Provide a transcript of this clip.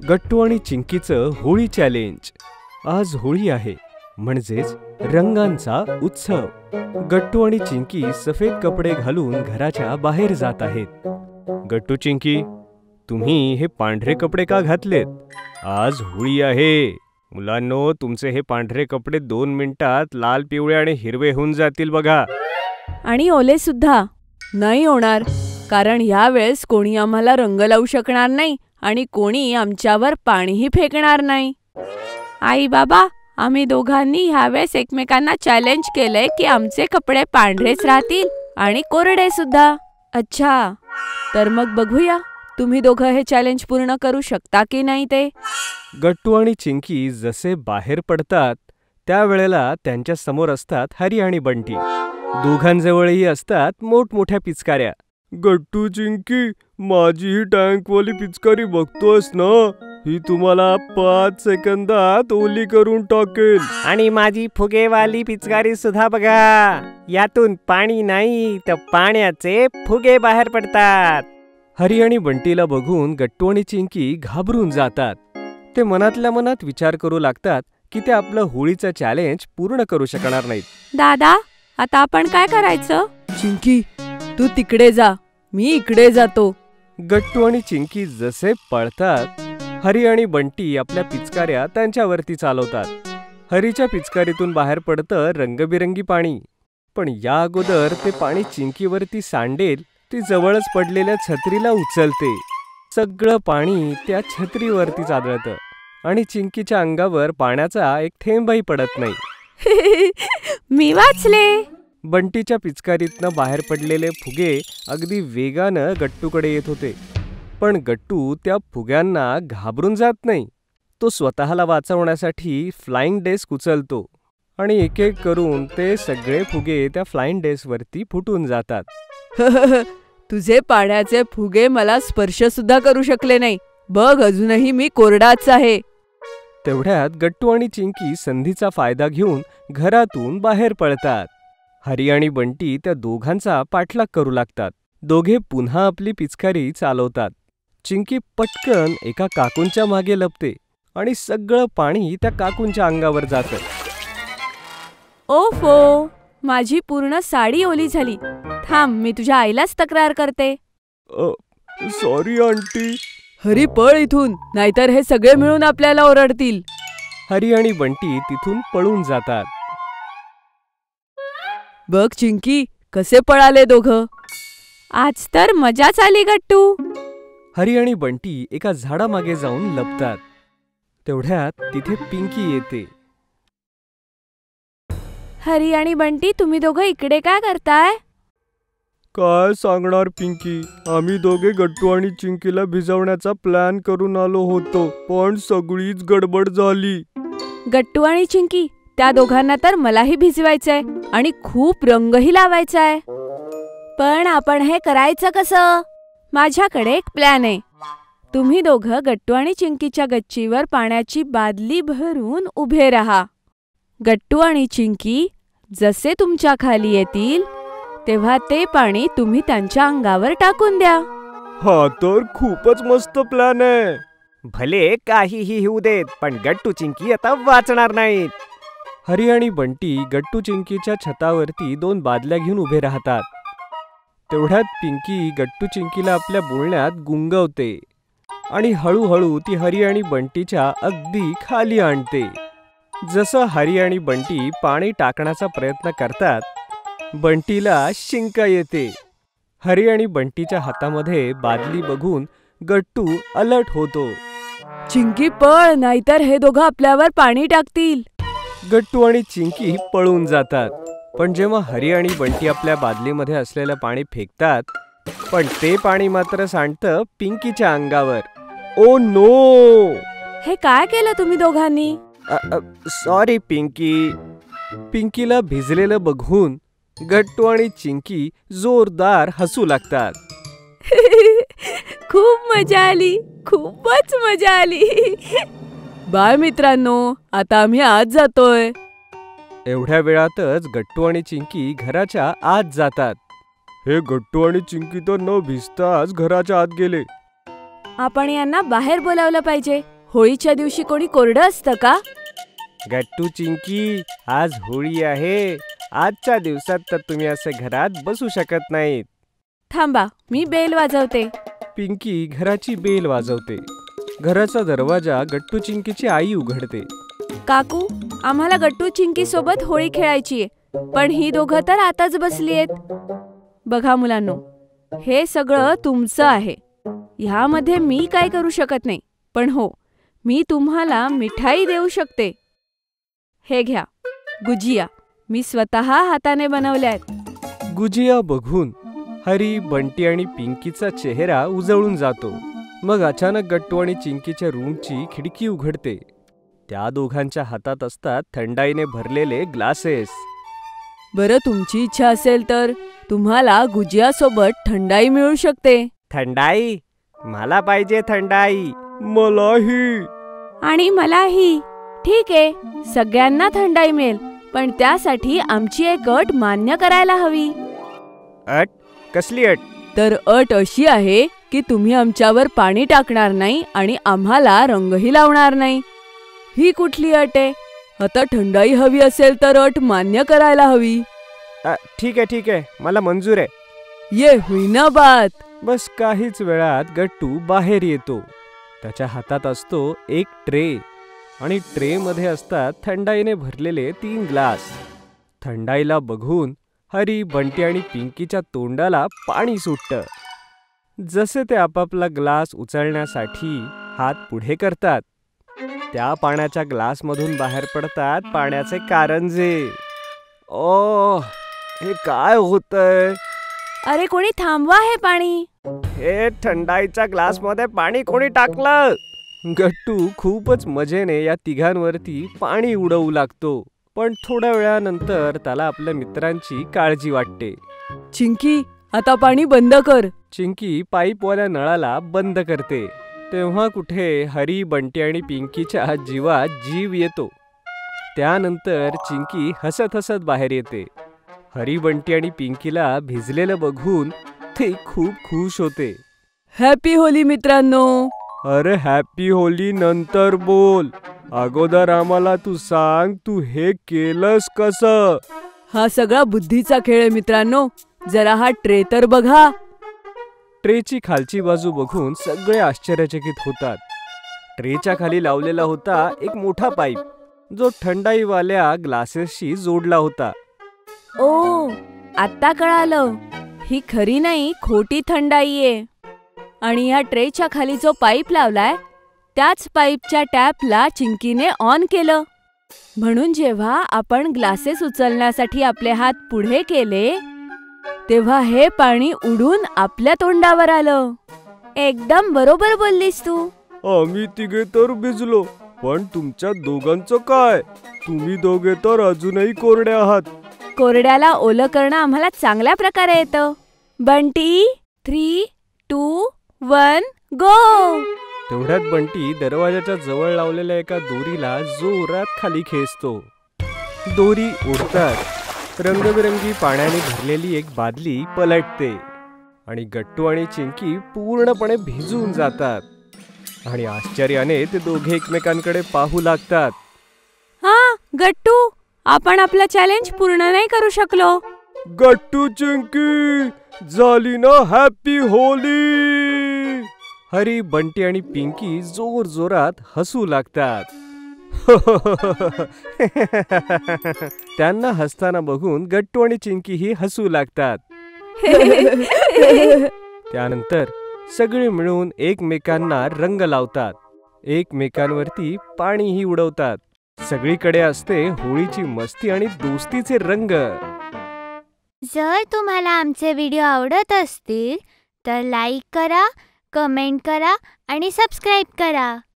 गट्टू आणि चिंकीचं होळी चॅलेंज। आज होळी आहे, म्हणजेच रंगांचा उत्सव। गट्टू आणि चिंकी सफेद कपडे घालून घराच्या बाहेर जात आहेत। गट्टू, चिंकी, तुम्ही हे पांढरे कपडे का घातलेत? आज होळी आहे। मुलांनो, तुमचे हे पांढरे कपडे 2 मिनिटात लाल, पिवळे आणि हिरवे होऊन जातील बघा। आणि ओले सुद्धा नाही होणार, कारण यावेळेस कोणी आम्हाला रंग लावू शकणार नाही आणि कोणी आमच्यावर पाणीही फेकणार नाही। आई बाबा, आम्ही दोघांनी ह्यावेळेस एकमेकांना चॅलेंज केलंय की आमचे कपडे पांढरेच राहतील आणि कोरडे सुद्धा। अच्छा, तर मग बघूया तुम्ही दोघं हे चॅलेंज पूर्ण करू शकता की नाही ते। गट्टू आणि चिंकी जसे बाहेर पडतात त्यावेळेला त्यांच्या समोर असतात हरी आणि बंटी। दोघांजवळही असतात मोठमोठ्या पिचकाऱ्या। गट्टू, चिंकी, माझी ही टँकवाली पिचकारी बघतोयस ना? ही तुम्हाला 5 सेकंदात ओली करून टाकेल। आणि माझी फुगेवाली पिचकारी सुद्धा बघा, यातून पाणी नाही तर पाण्याचे फुगे बाहेर पडतात। हरी आणि बंटीला बघून गट्टू आणि चिंकी घाबरून जातात। ते मनातल्या मनात विचार करू लागतात की ते आपलं होळीचं चॅलेंज पूर्ण करू शकणार नाहीत। दादा, आता आपण काय करायचं? चिंकी, तू तिकडे जा, मी इकडे जातो। गट्टू आणि चिंकी जसे पळतात, हरी आणि बंटी आपल्या पिचकाऱ्या त्यांच्यावरती चालवतात। हरीच्या पिचकारीतून बाहेर पडतं रंगबिरंगी पाणी, पण या अगोदर ते पाणी चिंकीवरती सांडेल ती जवळच पडलेल्या छत्रीला उचलते। सगळं पाणी त्या छत्रीवरतीच आदळतं आणि चिंकीच्या अंगावर पाण्याचा एक थेंबही पडत नाही। मी वाचले। बंटीच्या पिचकारीतनं बाहेर पडलेले फुगे अगदी वेगानं गट्टूकडे येत होते, पण गट्टू त्या फुग्यांना घाबरून जात नाही। तो स्वतःला वाचवण्यासाठी फ्लाइंग डेस्क उचलतो आणि एक एक करून ते सगळे फुगे त्या फ्लाइंग डेस्कवरती फुटून जातात। तुझे पाण्याचे फुगे मला स्पर्श सुद्धा करू शकले नाही, बघ अजूनही मी कोरडाच आहे। तेवढ्यात गट्टू आणि चिंकी संधीचा फायदा घेऊन घरातून बाहेर पळतात। हरी आणि बंटी त्या दोघांचा पाठलाग करू लागतात। दोघे पुन्हा आपली पिचकारी चालवतात। चिंकी पटकन एका काकूंच्या मागे लपते आणि सगळं पाणी त्या काकूंच्या अंगावर जातं। ओफो, माझी पूर्ण साडी ओली झाली। थांब, मी तुझ्या आईलाच तक्रार करते। Sorry aunty. हरी, पळ इथून, नाहीतर हे सगळे मिळून आपल्याला ओरडतील। हरी आणि बंटी तिथून पळून जातात। बघ चिंकी, कसे पळाले दोघं। आज तर मजाच आली गट्टू। हरी आणि बंटी एका झाडामागे जाऊन लपतात। तेवढ्यात तिथे पिंकी येते। हरी आणि बंटी, तुम्ही दोघं इकडे काय करताय? काय सांगणार पिंकी, आम्ही दोघे गट्टू आणि चिंकीला भिजवण्याचा प्लॅन करून आलो होतो, पण सगळीच गडबड झाली। गट्टू आणि चिंकी, त्या दोघांना तर मलाही भिजवायचंय आणि खूप रंगही लावायचाय, पण आपण हे करायचं कसं? माझ्याकडे एक प्लॅन आहे। तुम्ही दोघं गट्टू आणि चिंकीच्या गच्चीवर पाण्याची बादली भरून उभे राहा। गट्टू आणि चिंकी जसे तुमच्या खाली येतील तेव्हा ते पाणी तुम्ही त्यांच्या अंगावर टाकून द्या। हा तर खूपच मस्त प्लॅन आहे। भले काहीही होऊ देत, पण गट्टू चिंकी आता वाचणार नाहीत। हरी आणि बंटी गट्टू चिंकीच्या छतावरती 2 बादल्या घेऊन उभे राहतात। तेवढ्यात पिंकी गट्टू चिंकीला आपल्या बोलण्यात गुंगवते आणि हळूहळू ती हरी आणि बंटीच्या अगदी खाली आणते। जसं हरी आणि बंटी पाणी टाकण्याचा प्रयत्न करतात, बंटीला शिंका येते। हरी आणि बंटीच्या हातामध्ये बादली बघून गट्टू अलर्ट होतो। चिंकी, पळ, नाहीतर हे दोघं आपल्यावर पाणी टाकतील। गट्टू आणि चिंकी पळून जातात, पण जेव्हा हरी आणि बंटी आपल्या बादलीमध्ये असलेलं पाणी फेकतात, पण ते पाणी मात्र सांडतं पिंकीच्या अंगावर। Oh no! हे काय केलं तुम्ही दोघांनी? सॉरी पिंकी। पिंकीला भिजलेलं बघून गट्टू आणि चिंकी जोरदार हसू लागतात। खूप मजा आली, खूपच मजा आली। बाय मित्रांनो, आता आम्ही आज जातोय। एवढ्या वेळातच गट्टू आणि चिंकी घराच्या आत जातात। हे गट्टू आणि चिंकी तर न भिजताच घराच्या आत गेले। आपण यांना बाहेर बोलावलं पाहिजे, होळीच्या दिवशी कोणी कोरडं असतं का? गट्टू चिंकी, आज होळी आहे. आजच्या दिवसात तर तुम्ही असे घरात बसू शकत नाहीत. थांबा, मी बेल वाजवते. पिंकी घराची बेल वाजवते. घराचा दरवाजा गट्टू चिंकीची आई उघडते. काकू, आम्हाला गट्टू चिंकी सोबत होळी खेळायची आहे, पण ही दोघं तर आताच बसली आहेत. बघा मुलांनो, हे सगळं तुमचं आहे. ह्यामध्ये मी काय करू शकत नाही. पण हो, मी तुम्हाला मिठाई देऊ शकते. हे घ्या, गुजिया. मी स्वतः हाताने बनवल्यात. गुजिया बघून हरी, बंटी आणि पिंकीचा चेहरा उजळून जातो. मग अचानक गट्टू आणि चिंकीच्या रूमची खिडकी उघडते. त्या दोघांच्या हातात असतात थंडाईने भरलेले ग्लासेस. बरं, तुमची इच्छा असेल तर तुम्हाला गुजिया सोबत थंडाई मिळू शकते. थंडाई? मला पाहिजे थंडाई. मलाही. आणि मलाही. ठीक आहे, सगळ्यांना थंडाई मिळेल, पण त्यासाठी आमची एक अट मान्य करायला हवी. अट? कसली अट? तर अट अशी आहे की तुम्ही आमच्यावर पाणी टाकणार नाही आणि आम्हाला रंगही लावणार नाही. ही कुठली अट आहे? आता थंडाई हवी असेल तर अट मान्य करायला हवी. ठीक आहे, मला मंजूर आहे. ये होईना बात. बस काहीच वेळात गट्टू बाहेर येतो. त्याच्या हातात असतो एक ट्रे आणि ट्रे मध्ये असतात थंडाईने भरलेले 3 ग्लास. थंडाईला बघून हरी, बंटी आणि पिंकीच्या तोंडाला पाणी सुटतं. जसे ते आपापला ग्लास उचलण्यासाठी हात पुढे करतात, त्या पाण्याच्या ग्लासमधून बाहेर पडतात पाण्याचे कारंजे. ओ, हे काय होतंय? अरे, कोणी थांबवा हे पाणी. हे थंडाईच्या ग्लासमध्ये पाणी कोणी टाकलं? गट्टू खूपच मजेने या तिघांवरती पाणी उडवू लागतो. पण थोड्या वेळानंतर त्याला आपल्या मित्रांची काळजी वाटते. चिंकी, आता पाणी बंद कर. चिंकी पाईपवाल्या नळाला बंद करते. तेव्हा कुठे हरी, बंटी आणि पिंकीच्या जीवात जीव येतो. त्यानंतर चिंकी हसत हसत बाहेर येते. हरी, बंटी आणि पिंकीला भिजलेलं बघून ते खूप खुश होते. हॅपी होली मित्रांनो. अरे, हॅपी होली नंतर बोल. अगोदर आम्हाला तू सांग, तू हे केलंस कसं? हा सगळा बुद्धीचा खेळ आहे मित्रांनो. जरा हा ट्रे तर बघा. ट्रेची खालची बाजू बघून सगळे आश्चर्यचकित होतात. ट्रेच्या खाली लावलेला होता एक मोठा पाईप, जो थंडाईवाल्या ग्लासेसशी जोडला होता. ओ, आता कळालं. ही खरी नाही, खोटी थंडाई आहे. आणि या ट्रेच्या खाली जो पाईप लावलाय, त्याच पाईपच्या टॅपला चिंकीने ऑन केलं. म्हणून जेव्हा आपण ग्लासेस उचलण्यासाठी आपले हात पुढे केले, तेव्हा हे पाणी उडून आपल्या तोंडावर आलं. एकदम बरोबर बोललीस तू. आम्ही तिघे तर भिजलो, पण तुमच्या दोघांचं काय? तुम्ही दोघे तर अजूनही कोरडे आहात. कोरड्याला ओलं करणं आम्हाला चांगल्या प्रकारे येतं. बंटी, 3, 2, 1, गो. तेवढ्यात बंटी दरवाजाच्या जवळ लावलेल्या एका दोरीला जोरात खाली खेचतो. दोरी उडतात. रंगबिरंगी पाण्याने भरलेली एक बादली पलटते आणि गट्टू आणि चिंकी पूर्णपणे भिजून जातात. आणि आश्चर्याने ते दोघे एकमेकांकडे पाहू लागतात. हा, गट्टू, आपण आपला चॅलेंज पूर्ण नाही करू शकलो. गट्टू चिंकी, झाली ना हॅपी होली? हरी, बंटी आणि पिंकी जोर जोरात हसू लागतात. त्यांना हसताना बघून गट्टू आणि चिंकीही हसू लागतात. त्यानंतर सगळे मिळून एकमेकांना रंग लावतात. एकमेकांवरती पाणीही उडवतात. सगळीकडे असते होळीची मस्ती आणि दोस्तीचे रंग. जर तुम्हाला आमचे व्हिडिओ आवडत असतील तर लाईक करा, कमेंट करा आणि सबस्क्राईब करा.